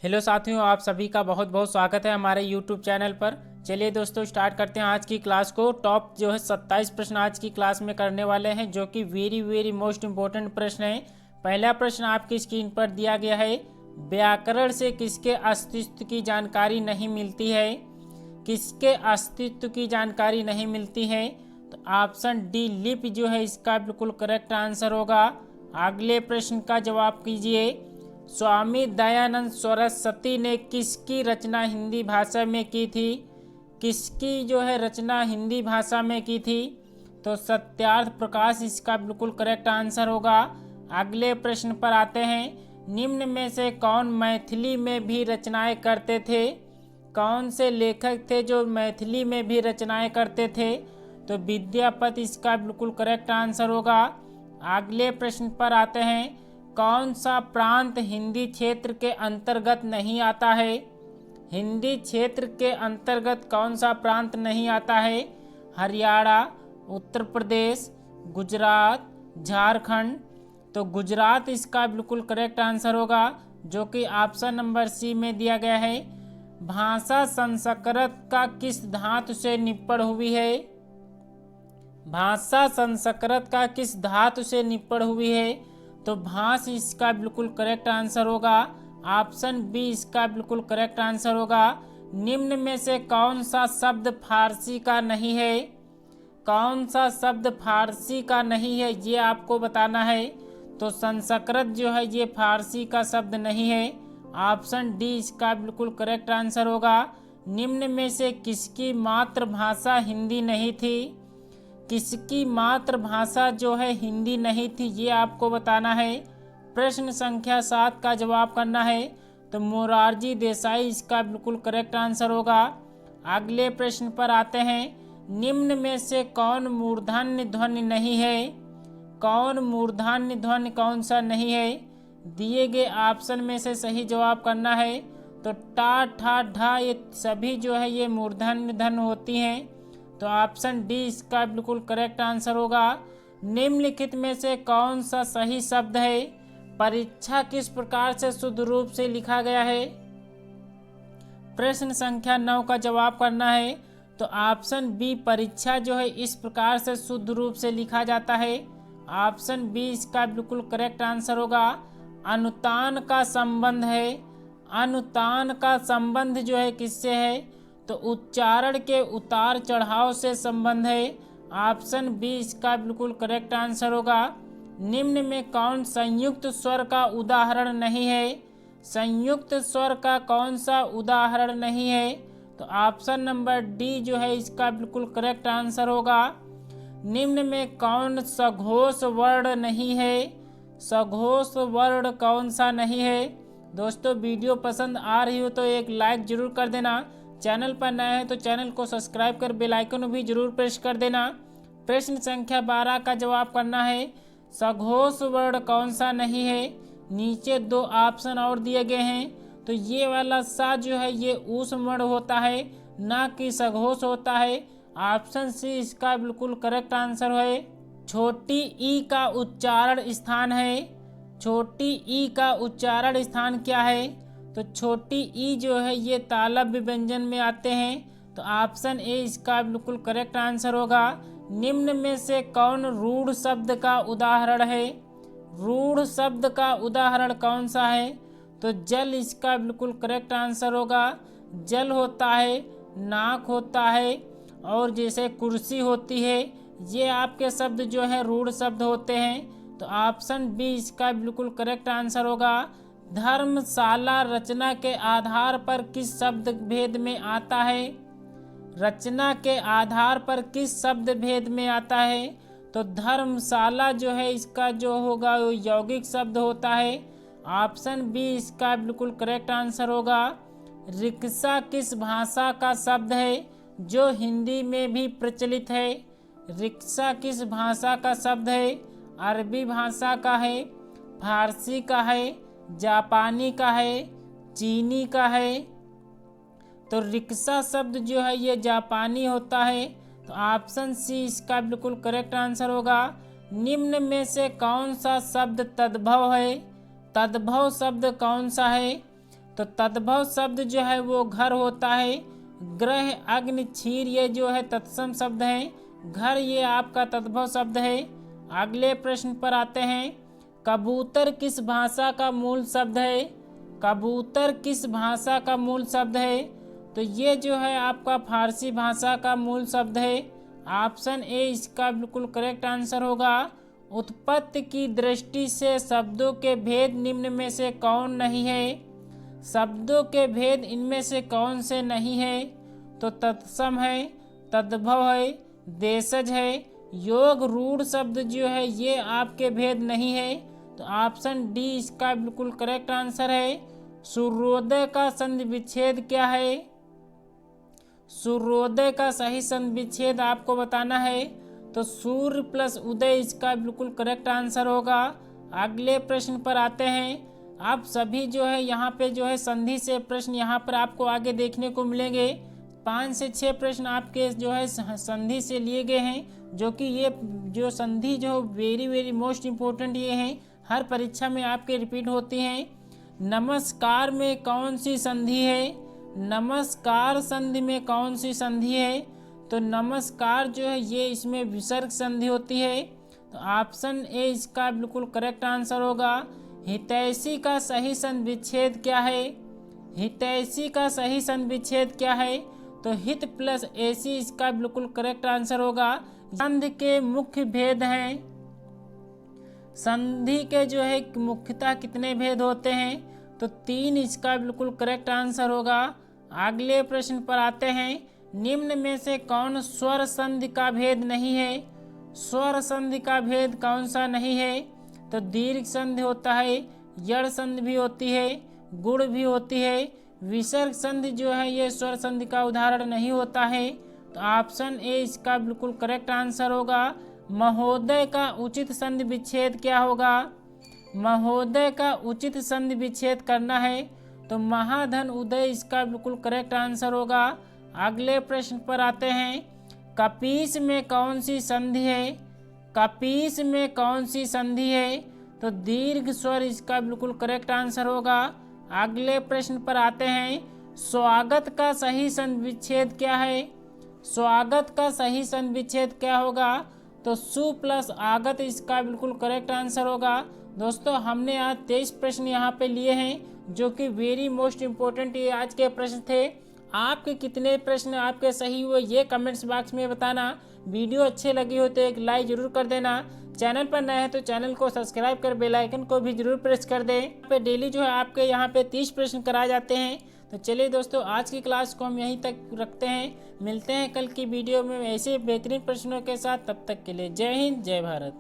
Hello साथियों, आप सभी का बहुत बहुत स्वागत है हमारे यूट्यूब चैनल पर। चलिए दोस्तों, स्टार्ट करते हैं आज की क्लास को। टॉप जो है 27 प्रश्न आज की क्लास में करने वाले हैं, जो कि वेरी मोस्ट इम्पोर्टेंट प्रश्न है। पहला प्रश्न आपकी स्क्रीन पर दिया गया है। व्याकरण से किसके अस्तित्व की जानकारी नहीं मिलती है? किसके अस्तित्व की जानकारी नहीं मिलती है? तो ऑप्शन डी लिपि जो है इसका बिल्कुल करेक्ट आंसर होगा। अगले प्रश्न का जवाब कीजिए। स्वामी दयानंद सरस्वती ने किसकी रचना हिंदी भाषा में की थी? किसकी जो है रचना हिंदी भाषा में की थी? तो सत्यार्थ प्रकाश इसका बिल्कुल करेक्ट आंसर होगा। अगले प्रश्न पर आते हैं। निम्न में से कौन मैथिली में भी रचनाएं करते थे? कौन से लेखक थे जो मैथिली में भी रचनाएं करते थे? तो विद्यापति इसका बिल्कुल करेक्ट आंसर होगा। अगले प्रश्न पर आते हैं। कौन सा प्रांत हिंदी क्षेत्र के अंतर्गत नहीं आता है? हिंदी क्षेत्र के अंतर्गत कौन सा प्रांत नहीं आता है? हरियाणा, उत्तर प्रदेश, गुजरात, झारखंड। तो गुजरात इसका बिल्कुल करेक्ट आंसर होगा, जो कि ऑप्शन नंबर सी में दिया गया है। भाषा संस्कृत का किस धातु से निप्पण हुई है? भाषा संस्कृत का किस धातु से निप्पण हुई है? तो भाष इसका बिल्कुल करेक्ट आंसर होगा। ऑप्शन बी इसका बिल्कुल करेक्ट आंसर होगा। निम्न में से कौन सा शब्द फारसी का नहीं है? कौन सा शब्द फारसी का नहीं है, ये आपको बताना है। तो संस्कृत जो है ये फारसी का शब्द नहीं है। ऑप्शन डी इसका बिल्कुल करेक्ट आंसर होगा। निम्न में से किसकी मातृभाषा हिंदी नहीं थी? किसकी मातृभाषा जो है हिंदी नहीं थी, ये आपको बताना है। प्रश्न संख्या 7 का जवाब करना है। तो मोरारजी देसाई इसका बिल्कुल करेक्ट आंसर होगा। अगले प्रश्न पर आते हैं। निम्न में से कौन मूर्धन्य ध्वनि नहीं है? कौन मूर्धन्य ध्वनि कौन सा नहीं है? दिए गए ऑप्शन में से सही जवाब करना है। तो टा, ठा, ढा ये सभी जो है ये मूर्धन्य ध्वनि होती हैं। तो ऑप्शन डी इसका बिल्कुल करेक्ट आंसर होगा। निम्नलिखित में से कौन सा सही शब्द है? परीक्षा किस प्रकार से शुद्ध रूप से लिखा गया है? प्रश्न संख्या 9 का जवाब करना है। तो ऑप्शन बी परीक्षा जो है इस प्रकार से शुद्ध रूप से लिखा जाता है। ऑप्शन बी इसका बिल्कुल करेक्ट आंसर होगा। अनुतान का संबंध है। अनुतान का संबंध जो है किससे है? तो उच्चारण के उतार चढ़ाव से संबंध है। ऑप्शन बी इसका बिल्कुल करेक्ट आंसर होगा। निम्न में कौन संयुक्त स्वर का उदाहरण नहीं है? संयुक्त स्वर का कौन सा उदाहरण नहीं है? तो ऑप्शन नंबर डी जो है इसका बिल्कुल करेक्ट आंसर होगा। निम्न में कौन सघोष वर्ण नहीं है? सघोष वर्ण कौन सा नहीं है? दोस्तों, वीडियो पसंद आ रही हो तो एक लाइक जरूर कर देना। चैनल पर नए हैं तो चैनल को सब्सक्राइब कर बेल आइकन भी जरूर प्रेस कर देना। प्रश्न संख्या 12 का जवाब करना है। सघोष वर्ण कौन सा नहीं है? नीचे 2 ऑप्शन और दिए गए हैं। तो ये वाला सा जो है ये ऊष्म वर्ण होता है, ना कि सघोष होता है। ऑप्शन सी इसका बिल्कुल करेक्ट आंसर है। छोटी ई का उच्चारण स्थान है। छोटी ई का उच्चारण स्थान क्या है? तो छोटी ई जो है ये तालव्य व्यंजन में आते हैं। तो ऑप्शन ए इसका बिल्कुल करेक्ट आंसर होगा। निम्न में से कौन रूढ़ शब्द का उदाहरण है? रूढ़ शब्द का उदाहरण कौन सा है? तो जल इसका बिल्कुल करेक्ट आंसर होगा। जल होता है, नाक होता है, और जैसे कुर्सी होती है, ये आपके शब्द जो है रूढ़ शब्द होते हैं। तो ऑप्शन बी इसका बिल्कुल करेक्ट आंसर होगा। धर्मशाला रचना के आधार पर किस शब्द भेद में आता है? रचना के आधार पर किस शब्द भेद में आता है? तो धर्मशाला जो है इसका जो होगा वो यौगिक शब्द होता है। ऑप्शन बी इसका बिल्कुल करेक्ट आंसर होगा। रिक्शा किस भाषा का शब्द है जो हिंदी में भी प्रचलित है? रिक्शा किस भाषा का शब्द है? अरबी भाषा का है, फारसी का है, जापानी का है, चीनी का है? तो रिक्शा शब्द जो है ये जापानी होता है। तो ऑप्शन सी इसका बिल्कुल करेक्ट आंसर होगा। निम्न में से कौन सा शब्द तद्भव है? तद्भव शब्द कौन सा है? तो तद्भव शब्द जो है वो घर होता है। ग्रह, अग्नि, क्षीर ये जो है तत्सम शब्द है। घर ये आपका तद्भव शब्द है। अगले प्रश्न पर आते हैं। कबूतर किस भाषा का मूल शब्द है? कबूतर किस भाषा का मूल शब्द है? तो ये जो है आपका फारसी भाषा का मूल शब्द है। ऑप्शन ए इसका बिल्कुल करेक्ट आंसर होगा। उत्पत्ति की दृष्टि से शब्दों के भेद निम्न में से कौन नहीं है? शब्दों के भेद इनमें से कौन से नहीं है? तो तत्सम है, तद्भव है, देशज है। योग, रूढ़ शब्द जो है ये आपके भेद नहीं है। तो ऑप्शन डी इसका बिल्कुल करेक्ट आंसर है। सूर्योदय का संधि विच्छेद क्या है? सूर्योदय का सही संधि विच्छेद आपको बताना है। तो सूर्य प्लस उदय इसका बिल्कुल करेक्ट आंसर होगा। अगले प्रश्न पर आते हैं। आप सभी जो है यहाँ पे जो है संधि से प्रश्न यहाँ पर आपको आगे देखने को मिलेंगे। 5 से 6 प्रश्न आपके जो है संधि से लिए गए हैं, जो कि ये जो संधि जो वेरी मोस्ट इम्पोर्टेंट ये हैं, हर परीक्षा में आपके रिपीट होती हैं। नमस्कार में कौन सी संधि है? नमस्कार संधि में कौन सी संधि है? तो नमस्कार जो है ये इसमें विसर्ग संधि होती है। तो ऑप्शन ए इसका बिल्कुल करेक्ट आंसर होगा। हितैषी का सही संधि विच्छेद क्या है? हितैषी का सही संधि विच्छेद क्या है? तो हित प्लस ऐसी इसका बिल्कुल करेक्ट आंसर होगा। संधि के मुख्य भेद हैं। संधि के जो है मुख्यतः कितने भेद होते हैं? तो 3 इसका बिल्कुल करेक्ट आंसर होगा। अगले प्रश्न पर आते हैं। निम्न में से कौन स्वर संधि का भेद नहीं है? स्वर संधि का भेद कौन सा नहीं है? तो दीर्घ संधि होता है, यड़ संधि भी होती है, गुण भी होती है। विसर्ग संधि जो है ये स्वर संधि का उदाहरण नहीं होता है। तो ऑप्शन ए इसका बिल्कुल करेक्ट आंसर होगा। महोदय का उचित संधि विच्छेद क्या होगा? महोदय का उचित संधि विच्छेद करना है तो महाधन उदय इसका बिल्कुल करेक्ट आंसर होगा। अगले प्रश्न पर आते हैं। कपीस में कौन सी संधि है? कपीस में कौन सी संधि है? तो दीर्घ स्वर इसका बिल्कुल करेक्ट आंसर होगा। अगले प्रश्न पर आते हैं। स्वागत का सही संधि विच्छेद क्या है? स्वागत का सही संधि विच्छेद क्या होगा? तो सु प्लस आगत इसका बिल्कुल करेक्ट आंसर होगा। दोस्तों हमने आज 23 प्रश्न यहाँ पे लिए हैं, जो कि वेरी मोस्ट इम्पोर्टेंट ये आज के प्रश्न थे। आपके कितने प्रश्न आपके सही हुए ये कमेंट्स बॉक्स में बताना। वीडियो अच्छे लगी हो तो एक लाइक जरूर कर देना। चैनल पर नए हैं तो चैनल को सब्सक्राइब कर बेल आइकन को भी जरूर प्रेस कर दें। पे डेली जो है आपके यहाँ पे 30 प्रश्न कराए जाते हैं। तो चलिए दोस्तों आज की क्लास को हम यहीं तक रखते हैं। मिलते हैं कल की वीडियो में ऐसे बेहतरीन प्रश्नों के साथ। तब तक के लिए जय हिंद, जय भारत।